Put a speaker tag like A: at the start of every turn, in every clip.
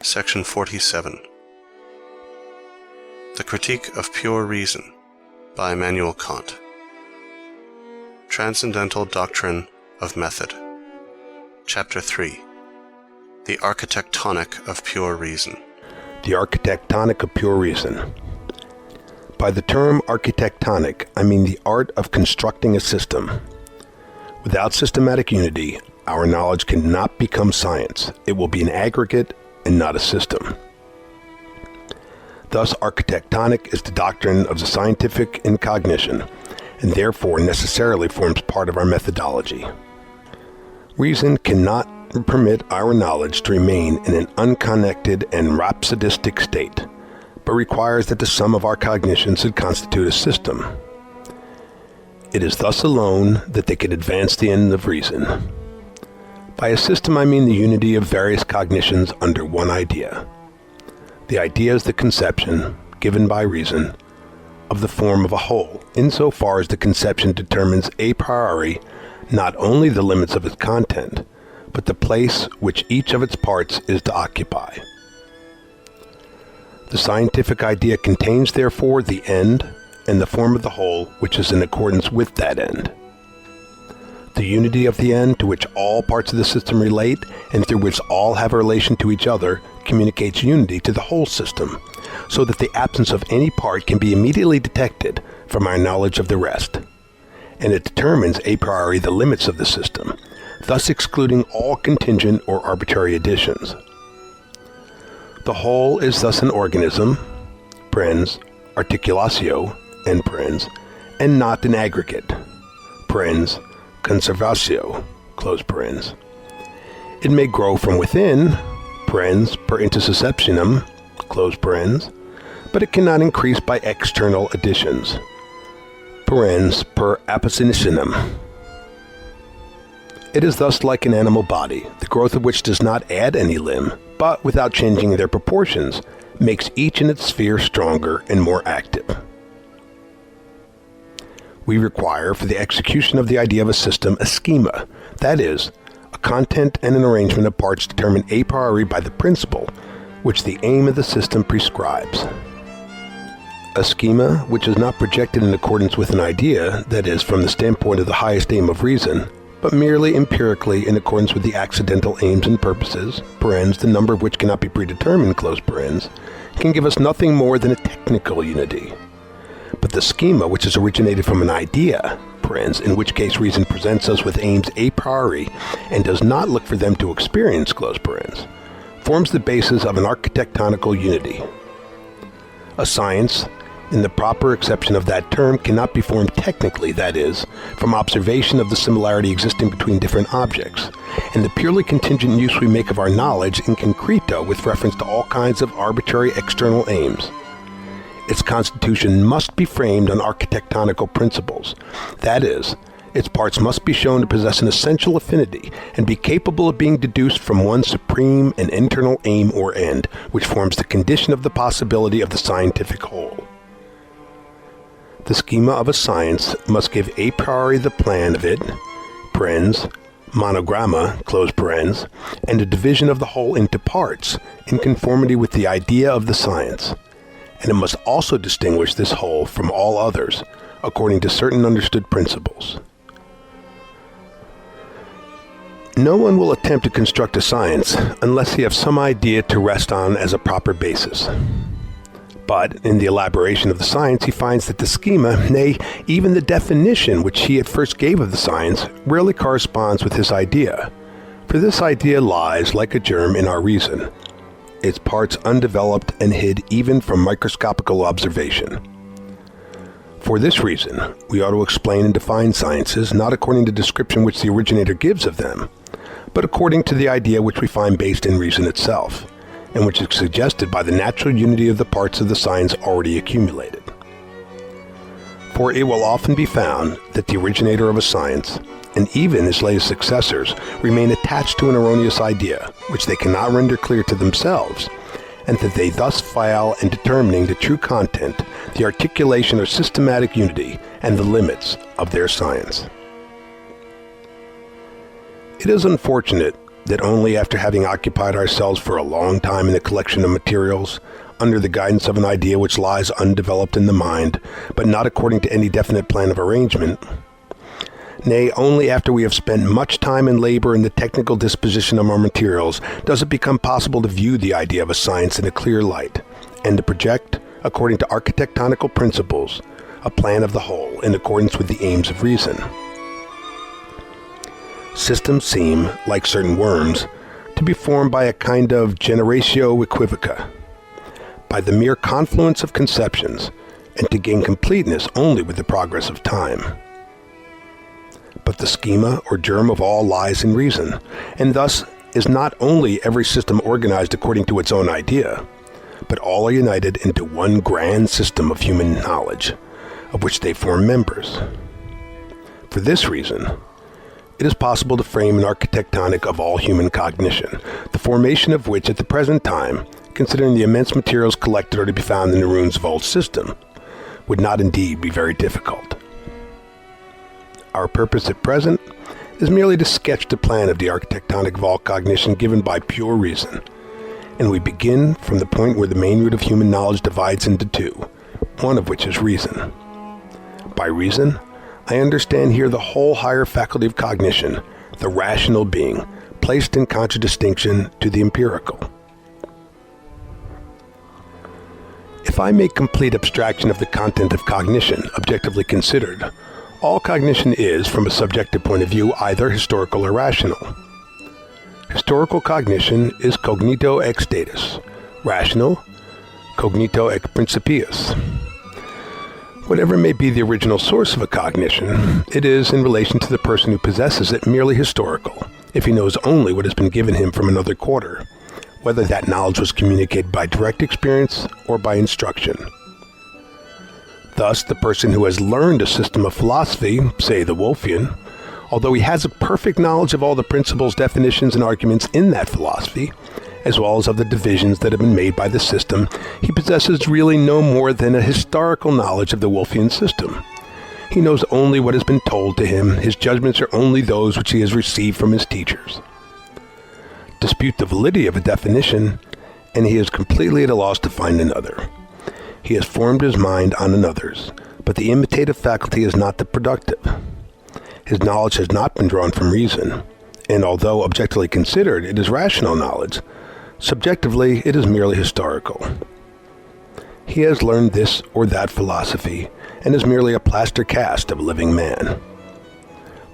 A: Section 47. The Critique of Pure Reason by Immanuel Kant. Transcendental Doctrine of Method. Chapter 3. The Architectonic of Pure Reason.
B: The Architectonic of Pure Reason. By the term architectonic, I mean the art of constructing a system. Without systematic unity, our knowledge cannot become science. It will be an aggregate and not a system. Thus, architectonic is the doctrine of the scientific in cognition, and therefore necessarily forms part of our methodology. Reason cannot permit our knowledge to remain in an unconnected and rhapsodistic state, but requires that the sum of our cognition should constitute a system. It is thus alone that they can advance the end of reason. By a system I mean the unity of various cognitions under one idea. The idea is the conception, given by reason, of the form of a whole, insofar as the conception determines a priori not only the limits of its content, but the place which each of its parts is to occupy. The scientific idea contains, therefore, the end and the form of the whole which is in accordance with that end. The unity of the end, to which all parts of the system relate and through which all have a relation to each other, communicates unity to the whole system, so that the absence of any part can be immediately detected from our knowledge of the rest. And it determines a priori the limits of the system, thus excluding all contingent or arbitrary additions. The whole is thus an organism, parens, articulatio, end parens, and not an aggregate, parens, conservatio, close parens. It may grow from within, parens, per intussusceptionem, close parens, but it cannot increase by external additions, parens, per appositionem. It is thus like an animal body, the growth of which does not add any limb, but without changing their proportions, makes each in its sphere stronger and more active. We require, for the execution of the idea of a system, a schema, that is, a content and an arrangement of parts determined a priori by the principle which the aim of the system prescribes. A schema which is not projected in accordance with an idea, that is, from the standpoint of the highest aim of reason, but merely empirically in accordance with the accidental aims and purposes, parens, the number of which cannot be predetermined, close parens, can give us nothing more than a technical unity. But the schema which is originated from an idea, parens, in which case reason presents us with aims a priori and does not look for them to experience, close parens, forms the basis of an architectonical unity. A science, in the proper acceptation of that term, cannot be formed technically, that is, from observation of the similarity existing between different objects, and the purely contingent use we make of our knowledge in concreto with reference to all kinds of arbitrary external aims. Its constitution must be framed on architectonical principles, that is, its parts must be shown to possess an essential affinity and be capable of being deduced from one supreme and internal aim or end, which forms the condition of the possibility of the scientific whole. The schema of a science must give a priori the plan of it, parens, monogramma, close parens, and a division of the whole into parts in conformity with the idea of the science. And it must also distinguish this whole from all others, according to certain understood principles. No one will attempt to construct a science unless he has some idea to rest on as a proper basis. But in the elaboration of the science, he finds that the schema, nay, even the definition which he at first gave of the science, rarely corresponds with his idea. For this idea lies, like a germ, in our reason, its parts undeveloped and hid even from microscopical observation. For this reason, we ought to explain and define sciences not according to the description which the originator gives of them, but according to the idea which we find based in reason itself, and which is suggested by the natural unity of the parts of the science already accumulated. For it will often be found that the originator of a science, and even his latest successors, remain attached to an erroneous idea, which they cannot render clear to themselves, and that they thus fail in determining the true content, the articulation or systematic unity, and the limits of their science. It is unfortunate that only after having occupied ourselves for a long time in the collection of materials, under the guidance of an idea which lies undeveloped in the mind, but not according to any definite plan of arrangement, nay, only after we have spent much time and labor in the technical disposition of our materials, does it become possible to view the idea of a science in a clear light, and to project, according to architectonical principles, a plan of the whole in accordance with the aims of reason. Systems seem, like certain worms, to be formed by a kind of generatio equivoca, by the mere confluence of conceptions, and to gain completeness only with the progress of time. But the schema or germ of all lies in reason, and thus is not only every system organized according to its own idea, but all are united into one grand system of human knowledge, of which they form members. For this reason, it is possible to frame an architectonic of all human cognition, the formation of which at the present time, considering the immense materials collected or to be found in the ruins of old system, would not indeed be very difficult. Our purpose at present is merely to sketch the plan of the architectonic of all cognition given by pure reason, and we begin from the point where the main root of human knowledge divides into two, one of which is reason. By reason, I understand here the whole higher faculty of cognition, the rational being, placed in contradistinction to the empirical. If I make complete abstraction of the content of cognition, objectively considered, all cognition is, from a subjective point of view, either historical or rational. Historical cognition is cognito ex status, rational, cognito ex principiis. Whatever may be the original source of a cognition, it is, in relation to the person who possesses it, merely historical, if he knows only what has been given him from another quarter, whether that knowledge was communicated by direct experience or by instruction. Thus, the person who has learned a system of philosophy, say the Wolffian, although he has a perfect knowledge of all the principles, definitions, and arguments in that philosophy, as well as of the divisions that have been made by the system, he possesses really no more than a historical knowledge of the Wolffian system. He knows only what has been told to him. His judgments are only those which he has received from his teachers. Dispute the validity of a definition, and he is completely at a loss to find another. He has formed his mind on another's, but the imitative faculty is not the productive. His knowledge has not been drawn from reason, and although objectively considered it is rational knowledge, subjectively it is merely historical. He has learned this or that philosophy, and is merely a plaster cast of a living man.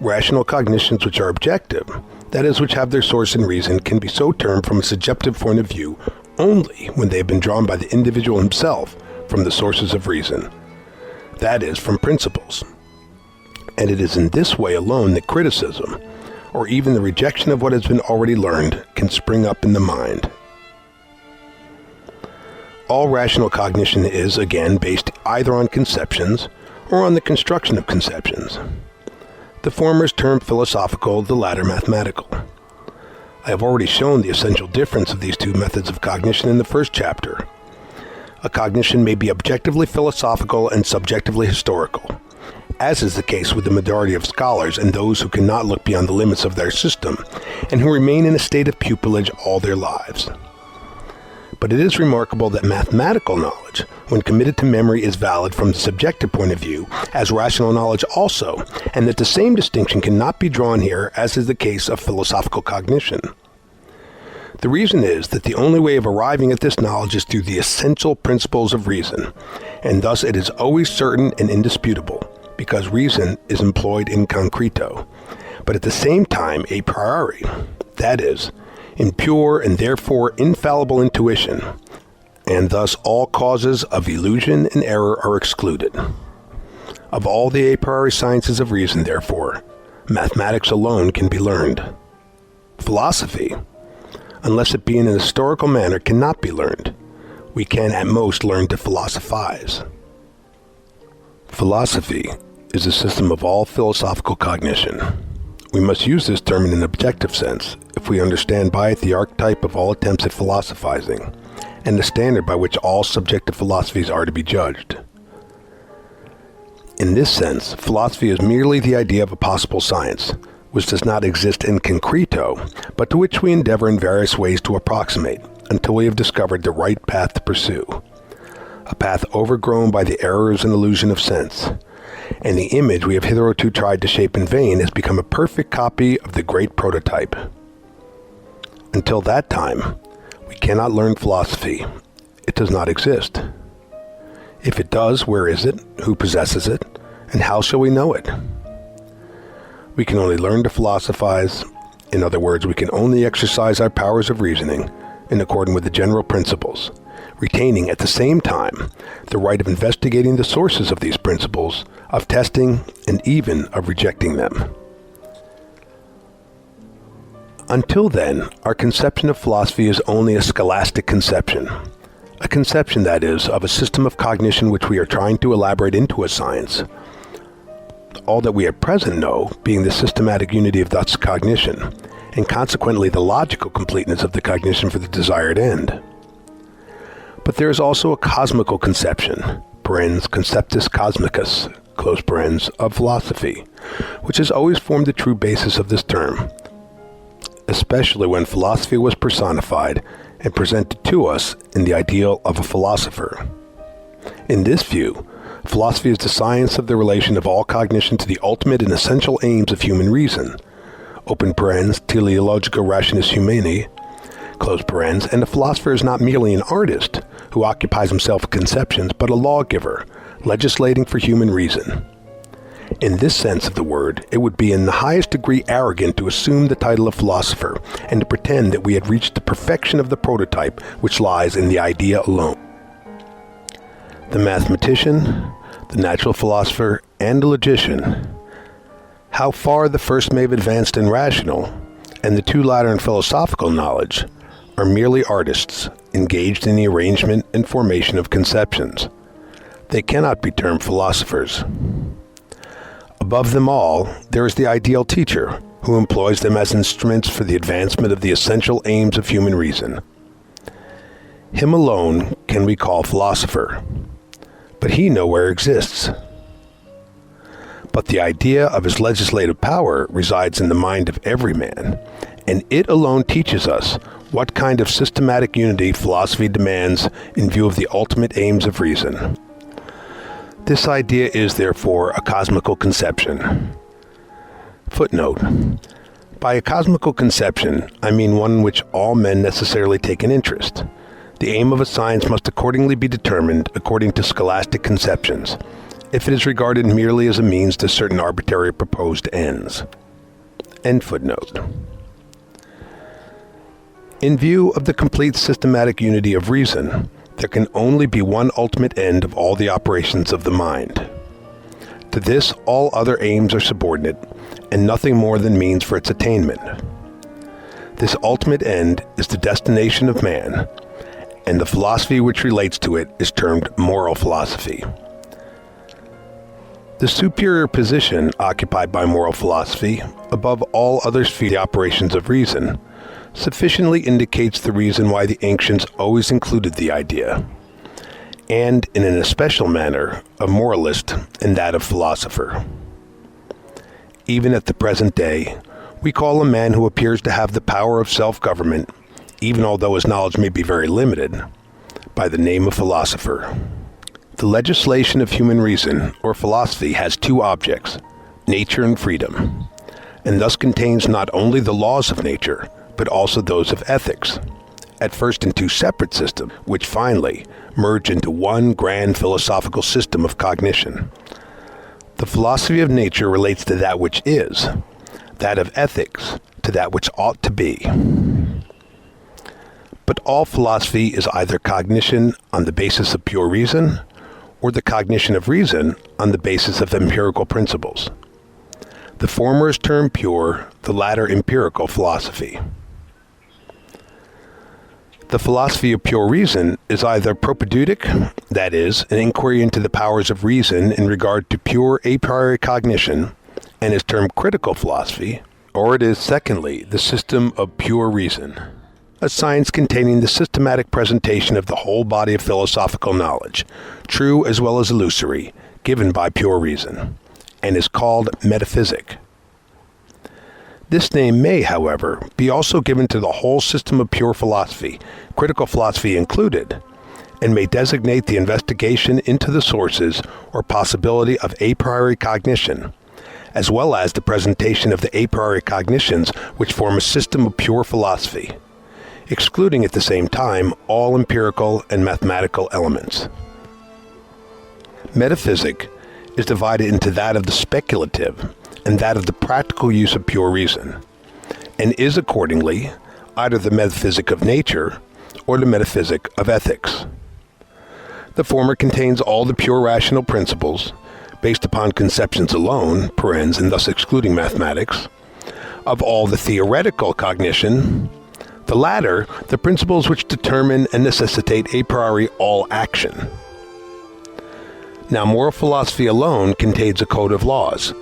B: Rational cognitions which are objective, that is, which have their source in reason, can be so termed from a subjective point of view only when they have been drawn by the individual himself from the sources of reason, that is, from principles. And it is in this way alone that criticism, or even the rejection of what has been already learned, can spring up in the mind. All rational cognition is, again, based either on conceptions or on the construction of conceptions. The former is termed philosophical, the latter mathematical. I have already shown the essential difference of these two methods of cognition in the first chapter. A cognition may be objectively philosophical and subjectively historical, as is the case with the majority of scholars and those who cannot look beyond the limits of their system, and who remain in a state of pupillage all their lives. But it is remarkable that mathematical knowledge, when committed to memory, is valid from the subjective point of view, as rational knowledge also, and that the same distinction cannot be drawn here as is the case of philosophical cognition. The reason is that the only way of arriving at this knowledge is through the essential principles of reason, and thus it is always certain and indisputable, because reason is employed in concreto, but at the same time a priori, that is, in pure and therefore infallible intuition, and thus all causes of illusion and error are excluded. Of all the a priori sciences of reason, therefore, mathematics alone can be learned. Philosophy, unless it be in an historical manner, cannot be learned. We can at most learn to philosophize. Philosophy is a system of all philosophical cognition. We must use this term in an objective sense if we understand by it the archetype of all attempts at philosophizing, and the standard by which all subjective philosophies are to be judged. In this sense, philosophy is merely the idea of a possible science, which does not exist in concreto, but to which we endeavor in various ways to approximate, until we have discovered the right path to pursue, a path overgrown by the errors and illusion of sense, and the image we have hitherto tried to shape in vain has become a perfect copy of the great prototype. Until that time, we cannot learn philosophy. It does not exist. If it does, where is it? Who possesses it? And how shall we know it? We can only learn to philosophize. In other words, we can only exercise our powers of reasoning in accordance with the general principles, retaining at the same time the right of investigating the sources of these principles, of testing, and even of rejecting them. Until then, our conception of philosophy is only a scholastic conception. A conception, that is, of a system of cognition which we are trying to elaborate into a science. All that we at present know being the systematic unity of thus cognition, and consequently the logical completeness of the cognition for the desired end. But there is also a cosmical conception, conceptus cosmicus, of philosophy, which has always formed the true basis of this term, especially when philosophy was personified and presented to us in the ideal of a philosopher. In this view, philosophy is the science of the relation of all cognition to the ultimate and essential aims of human reason, teleologica rationis humani, and the philosopher is not merely an artist who occupies himself with conceptions, but a lawgiver, legislating for human reason. In this sense of the word, it would be in the highest degree arrogant to assume the title of philosopher and to pretend that we had reached the perfection of the prototype which lies in the idea alone. The mathematician, the natural philosopher, and the logician, how far the first may have advanced in rational, and the two latter in philosophical knowledge, are merely artists engaged in the arrangement and formation of conceptions. They cannot be termed philosophers. Above them all, there is the ideal teacher, who employs them as instruments for the advancement of the essential aims of human reason. Him alone can we call philosopher, but he nowhere exists. But the idea of his legislative power resides in the mind of every man, and it alone teaches us what kind of systematic unity philosophy demands in view of the ultimate aims of reason. This idea is, therefore, a cosmical conception. Footnote: by a cosmical conception, I mean one in which all men necessarily take an interest. The aim of a science must accordingly be determined according to scholastic conceptions, if it is regarded merely as a means to certain arbitrary proposed ends. End footnote. In view of the complete systematic unity of reason, there can only be one ultimate end of all the operations of the mind. To this, all other aims are subordinate, and nothing more than means for its attainment. This ultimate end is the destination of man, and the philosophy which relates to it is termed moral philosophy. The superior position occupied by moral philosophy, above all other spheres of the operations of reason, sufficiently indicates the reason why the ancients always included the idea, and in an especial manner, of moralist and that of philosopher. Even at the present day, we call a man who appears to have the power of self-government, even although his knowledge may be very limited, by the name of philosopher. The legislation of human reason, or philosophy, has two objects, nature and freedom, and thus contains not only the laws of nature, but also those of ethics, at first in two separate systems, which finally merge into one grand philosophical system of cognition. The philosophy of nature relates to that which is, that of ethics to that which ought to be. But all philosophy is either cognition on the basis of pure reason, or the cognition of reason on the basis of empirical principles. The former is termed pure, the latter empirical philosophy. The philosophy of pure reason is either propedeutic, that is, an inquiry into the powers of reason in regard to pure a priori cognition, and is termed critical philosophy, or it is, secondly, the system of pure reason, a science containing the systematic presentation of the whole body of philosophical knowledge, true as well as illusory, given by pure reason, and is called metaphysic. This name may, however, be also given to the whole system of pure philosophy, critical philosophy included, and may designate the investigation into the sources or possibility of a priori cognition, as well as the presentation of the a priori cognitions which form a system of pure philosophy, excluding at the same time all empirical and mathematical elements. Metaphysic is divided into that of the speculative and that of the practical use of pure reason, and is accordingly either the metaphysic of nature or the metaphysic of ethics. The former contains all the pure rational principles, based upon conceptions alone, parens, and thus excluding mathematics, of all the theoretical cognition, the latter, the principles which determine and necessitate a priori all action. Now, moral philosophy alone contains a code of laws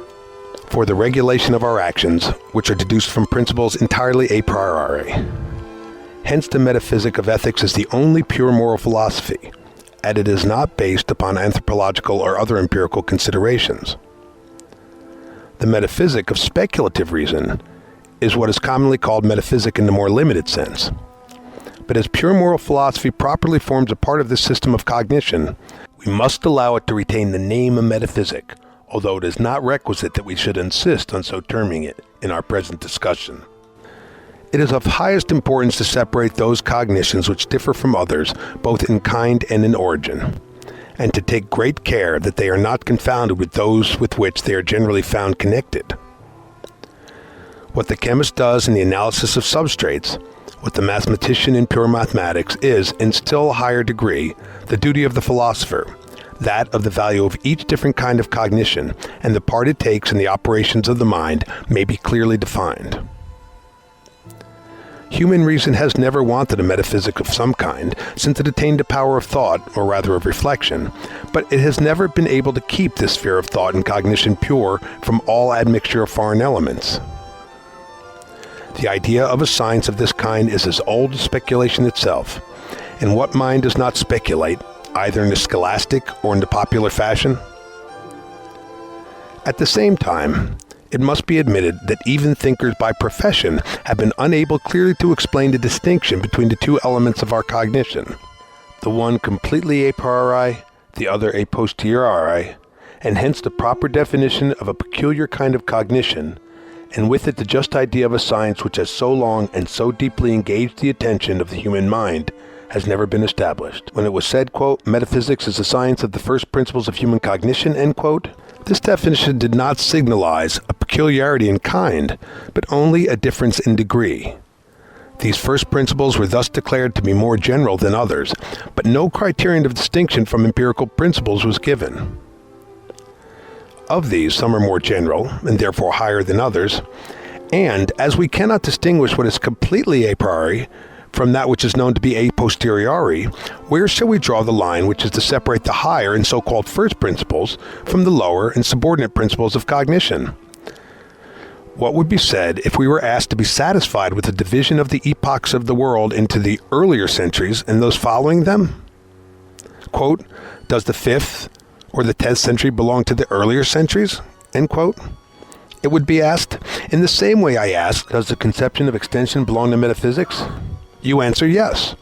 B: for the regulation of our actions, which are deduced from principles entirely a priori. Hence, the metaphysic of ethics is the only pure moral philosophy, and it is not based upon anthropological or other empirical considerations. The metaphysic of speculative reason is what is commonly called metaphysic in the more limited sense. But as pure moral philosophy properly forms a part of this system of cognition, we must allow it to retain the name of metaphysic, although it is not requisite that we should insist on so terming it in our present discussion. It is of highest importance to separate those cognitions which differ from others, both in kind and in origin, and to take great care that they are not confounded with those with which they are generally found connected. What the chemist does in the analysis of substrates, what the mathematician in pure mathematics is, in still higher degree, the duty of the philosopher, that of the value of each different kind of cognition, and the part it takes in the operations of the mind may be clearly defined. Human reason has never wanted a metaphysic of some kind, since it attained a power of thought, or rather of reflection, but it has never been able to keep this sphere of thought and cognition pure from all admixture of foreign elements. The idea of a science of this kind is as old as speculation itself, and what mind does not speculate, either in the scholastic or in the popular fashion? At the same time, it must be admitted that even thinkers by profession have been unable clearly to explain the distinction between the two elements of our cognition, the one completely a priori, the other a posteriori, and hence the proper definition of a peculiar kind of cognition, and with it the just idea of a science which has so long and so deeply engaged the attention of the human mind, has never been established. When it was said, quote, metaphysics is the science of the first principles of human cognition, end quote, this definition did not signalize a peculiarity in kind, but only a difference in degree. These first principles were thus declared to be more general than others, but no criterion of distinction from empirical principles was given. Of these, some are more general, and therefore higher than others, and as we cannot distinguish what is completely a priori from that which is known to be a posteriori, where shall we draw the line which is to separate the higher and so-called first principles from the lower and subordinate principles of cognition? What would be said if we were asked to be satisfied with the division of the epochs of the world into the earlier centuries and those following them? Quote, does the 5th or the 10th century belong to the earlier centuries? End quote. It would be asked, in the same way I ask, does the conception of extension belong to metaphysics? You answer yes.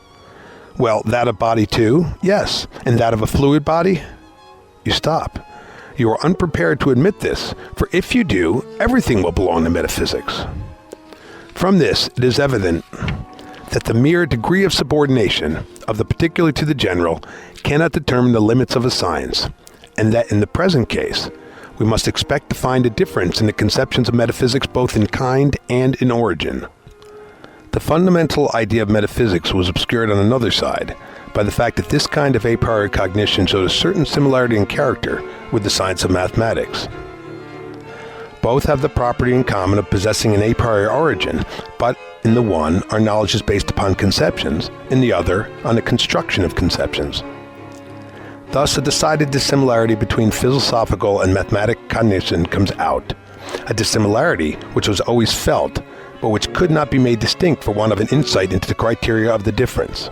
B: Well, that of body too? Yes. And that of a fluid body? You stop. You are unprepared to admit this, for if you do, everything will belong to metaphysics. From this, it is evident that the mere degree of subordination of the particular to the general cannot determine the limits of a science, and that in the present case, we must expect to find a difference in the conceptions of metaphysics both in kind and in origin. The fundamental idea of metaphysics was obscured on another side by the fact that this kind of a priori cognition showed a certain similarity in character with the science of mathematics. Both have the property in common of possessing an a priori origin, but in the one, our knowledge is based upon conceptions, in the other, on the construction of conceptions. Thus, a decided dissimilarity between philosophical and mathematic cognition comes out, a dissimilarity which was always felt, but which could not be made distinct for want of an insight into the criteria of the difference.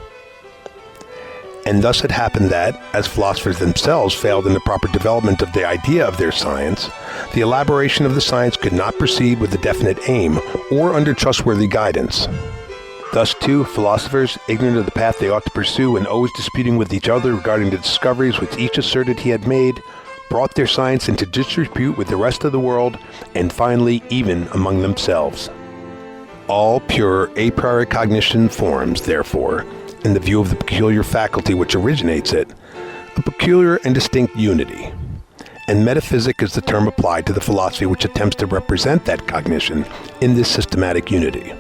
B: And thus it happened that, as philosophers themselves failed in the proper development of the idea of their science, the elaboration of the science could not proceed with a definite aim or under trustworthy guidance. Thus, too, philosophers, ignorant of the path they ought to pursue and always disputing with each other regarding the discoveries which each asserted he had made, brought their science into disrepute with the rest of the world, and finally even among themselves. All pure a priori cognition forms, therefore, in the view of the peculiar faculty which originates it, a peculiar and distinct unity. And metaphysic is the term applied to the philosophy which attempts to represent that cognition in this systematic unity.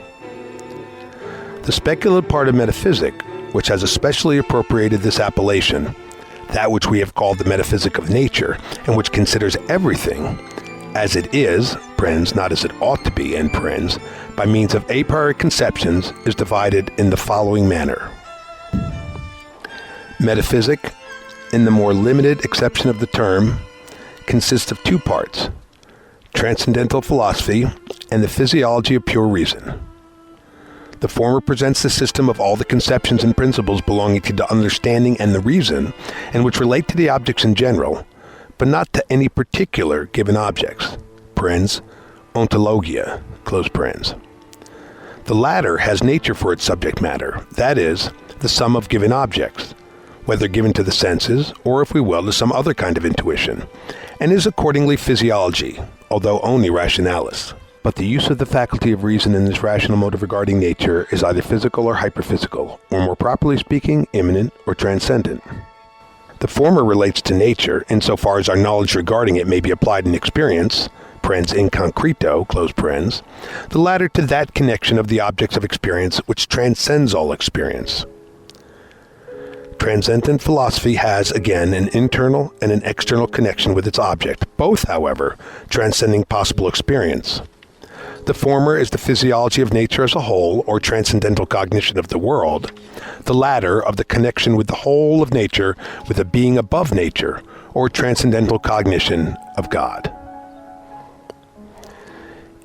B: The speculative part of metaphysic, which has especially appropriated this appellation, that which we have called the metaphysic of nature, and which considers everything as it is, not as it ought to be, by means of a priori conceptions, is divided in the following manner. Metaphysic, in the more limited acception of the term, consists of two parts: transcendental philosophy and the physiology of pure reason. The former presents the system of all the conceptions and principles belonging to the understanding and the reason, and which relate to the objects in general, but not to any particular given objects. Ontologia. The latter has nature for its subject matter, that is, the sum of given objects, whether given to the senses, or if we will, to some other kind of intuition, and is accordingly physiology, although only rationalis. But the use of the faculty of reason in this rational mode of regarding nature is either physical or hyperphysical, or more properly speaking, immanent or transcendent. The former relates to nature, insofar as our knowledge regarding it may be applied in experience, in concreto, the latter to that connection of the objects of experience which transcends all experience. Transcendent philosophy has, again, an internal and an external connection with its object, both, however, transcending possible experience. The former is the physiology of nature as a whole, or transcendental cognition of the world, the latter of the connection with the whole of nature with a being above nature, or transcendental cognition of God.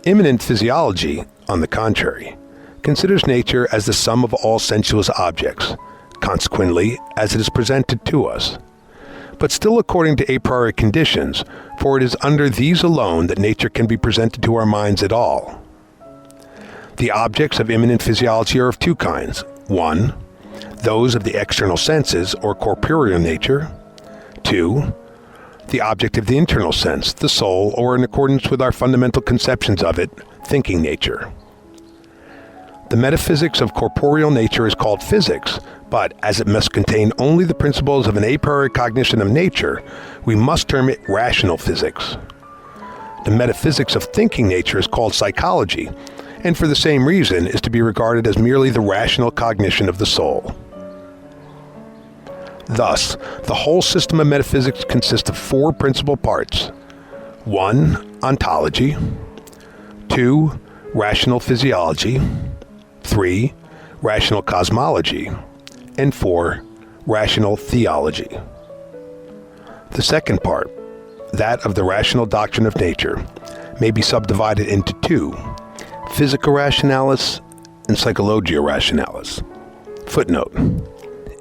B: Immanent physiology, on the contrary, considers nature as the sum of all sensuous objects, consequently, as it is presented to us, but still according to a priori conditions, for it is under these alone that nature can be presented to our minds at all. The objects of immanent physiology are of two kinds. 1. Those of the external senses, or corporeal nature. 2. The object of the internal sense, the soul, or in accordance with our fundamental conceptions of it, thinking nature. The metaphysics of corporeal nature is called physics, but as it must contain only the principles of an a priori cognition of nature, we must term it rational physics. The metaphysics of thinking nature is called psychology, and for the same reason is to be regarded as merely the rational cognition of the soul. Thus, the whole system of metaphysics consists of four principal parts. 1. Ontology. 2. Rational physiology. 3. Rational cosmology. And 4. Rational theology. The second part, that of the rational doctrine of nature, may be subdivided into two: physica rationalis and psychologia rationalis. Footnote.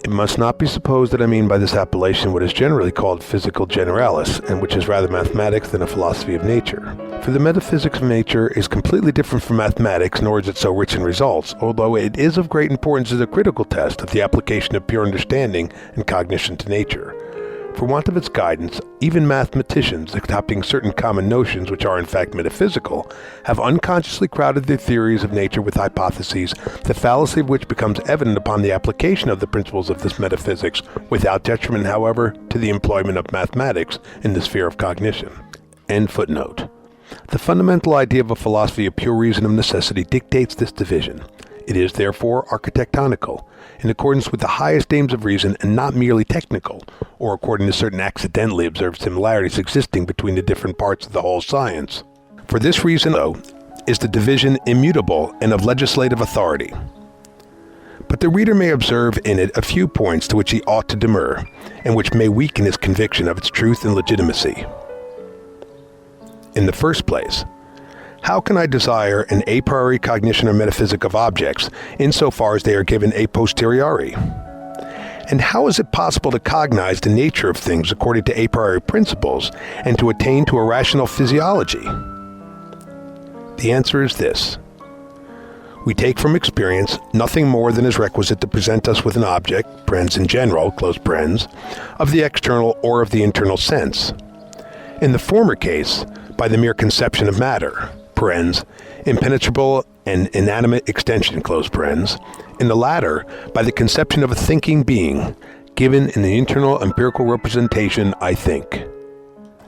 B: It must not be supposed that I mean by this appellation what is generally called physical generalis, and which is rather mathematics than a philosophy of nature. For the metaphysics of nature is completely different from mathematics, nor is it so rich in results, although it is of great importance as a critical test of the application of pure understanding and cognition to nature. For want of its guidance, even mathematicians, adopting certain common notions which are in fact metaphysical, have unconsciously crowded their theories of nature with hypotheses, the fallacy of which becomes evident upon the application of the principles of this metaphysics, without detriment, however, to the employment of mathematics in the sphere of cognition. End footnote. The fundamental idea of a philosophy of pure reason of necessity dictates this division. It is, therefore, architectonical, in accordance with the highest aims of reason, and not merely technical, or according to certain accidentally observed similarities existing between the different parts of the whole science. For this reason, though, is the division immutable and of legislative authority. But the reader may observe in it a few points to which he ought to demur, and which may weaken his conviction of its truth and legitimacy. In the first place, how can I desire an a priori cognition or metaphysic of objects, insofar as they are given a posteriori? And how is it possible to cognize the nature of things according to a priori principles and to attain to a rational physiology? The answer is this. We take from experience nothing more than is requisite to present us with an object, parens in general, close parens, of the external or of the internal sense. In the former case, by the mere conception of matter, parens, impenetrable and inanimate extension, close parens. In the latter, by the conception of a thinking being, given in the internal empirical representation, I think.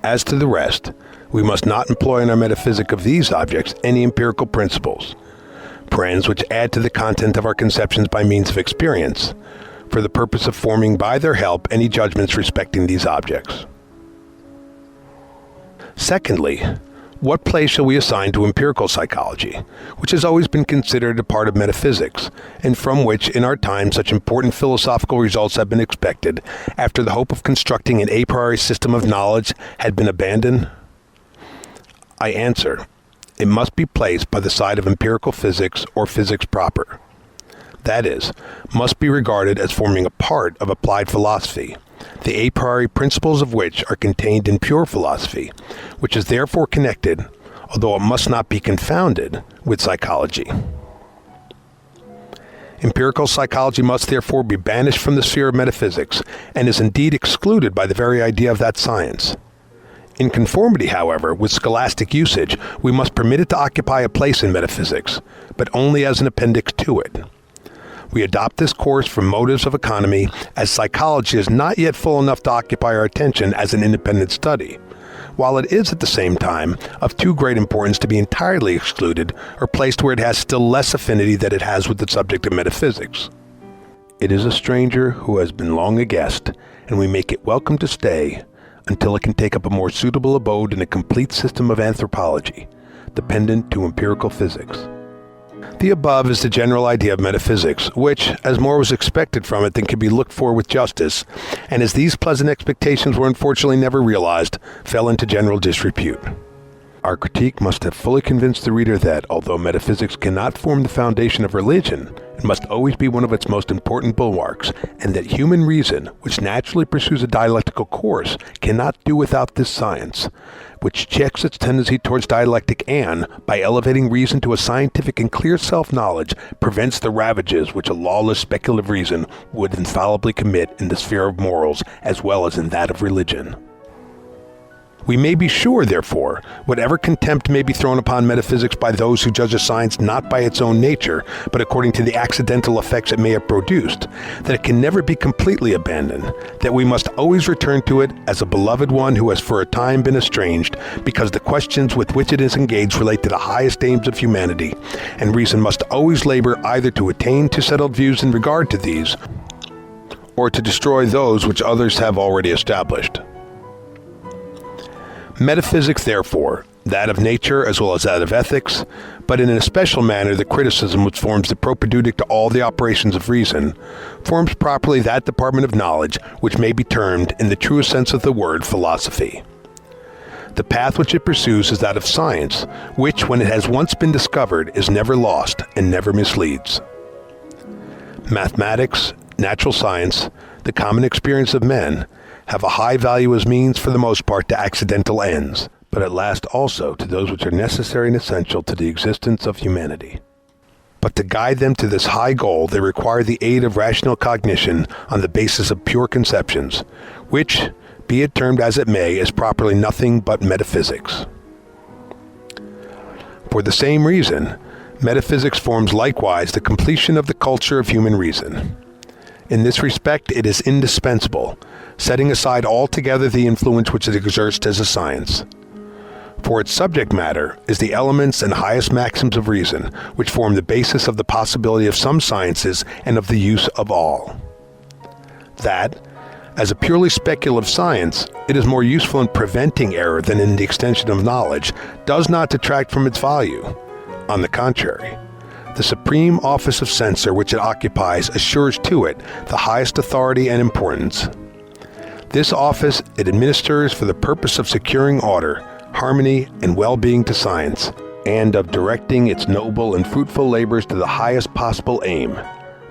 B: As to the rest, we must not employ in our metaphysic of these objects any empirical principles, parens which add to the content of our conceptions by means of experience, for the purpose of forming by their help any judgments respecting these objects. Secondly, what place shall we assign to empirical psychology, which has always been considered a part of metaphysics, and from which in our time such important philosophical results have been expected, after the hope of constructing an a priori system of knowledge had been abandoned? I answer, it must be placed by the side of empirical physics or physics proper. That is, must be regarded as forming a part of applied philosophy, the a priori principles of which are contained in pure philosophy, which is therefore connected, although it must not be confounded, with psychology. Empirical psychology must therefore be banished from the sphere of metaphysics, and is indeed excluded by the very idea of that science. In conformity, however, with scholastic usage, we must permit it to occupy a place in metaphysics, but only as an appendix to it. We adopt this course from motives of economy, as psychology is not yet full enough to occupy our attention as an independent study, while it is at the same time of too great importance to be entirely excluded or placed where it has still less affinity than it has with the subject of metaphysics. It is a stranger who has been long a guest, and we make it welcome to stay until it can take up a more suitable abode in a complete system of anthropology, dependent to empirical physics. The above is the general idea of metaphysics, which, as more was expected from it than could be looked for with justice, and as these pleasant expectations were unfortunately never realized, fell into general disrepute. Our critique must have fully convinced the reader that, although metaphysics cannot form the foundation of religion, it must always be one of its most important bulwarks, and that human reason, which naturally pursues a dialectical course, cannot do without this science, which checks its tendency towards dialectic and, by elevating reason to a scientific and clear self-knowledge, prevents the ravages which a lawless speculative reason would infallibly commit in the sphere of morals as well as in that of religion. We may be sure, therefore, whatever contempt may be thrown upon metaphysics by those who judge a science not by its own nature, but according to the accidental effects it may have produced, that it can never be completely abandoned, that we must always return to it as a beloved one who has for a time been estranged, because the questions with which it is engaged relate to the highest aims of humanity, and reason must always labor either to attain to settled views in regard to these, or to destroy those which others have already established. Metaphysics, therefore, that of nature as well as that of ethics, but in an especial manner the criticism which forms the propedeutic to all the operations of reason, forms properly that department of knowledge which may be termed, in the truest sense of the word, philosophy. The path which it pursues is that of science, which, when it has once been discovered, is never lost and never misleads. Mathematics, natural science, the common experience of men, have a high value as means for the most part to accidental ends, but at last also to those which are necessary and essential to the existence of humanity. But to guide them to this high goal they require the aid of rational cognition on the basis of pure conceptions, which, be it termed as it may, is properly nothing but metaphysics. For the same reason, metaphysics forms likewise the completion of the culture of human reason. In this respect it is indispensable, setting aside altogether the influence which it exerts as a science. For its subject matter is the elements and highest maxims of reason, which form the basis of the possibility of some sciences and of the use of all. That, as a purely speculative science, it is more useful in preventing error than in the extension of knowledge, does not detract from its value. On the contrary, the supreme office of censor which it occupies assures to it the highest authority and importance. This office it administers for the purpose of securing order, harmony, and well-being to science, and of directing its noble and fruitful labors to the highest possible aim,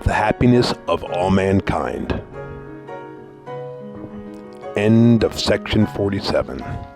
B: the happiness of all mankind. End of section 47.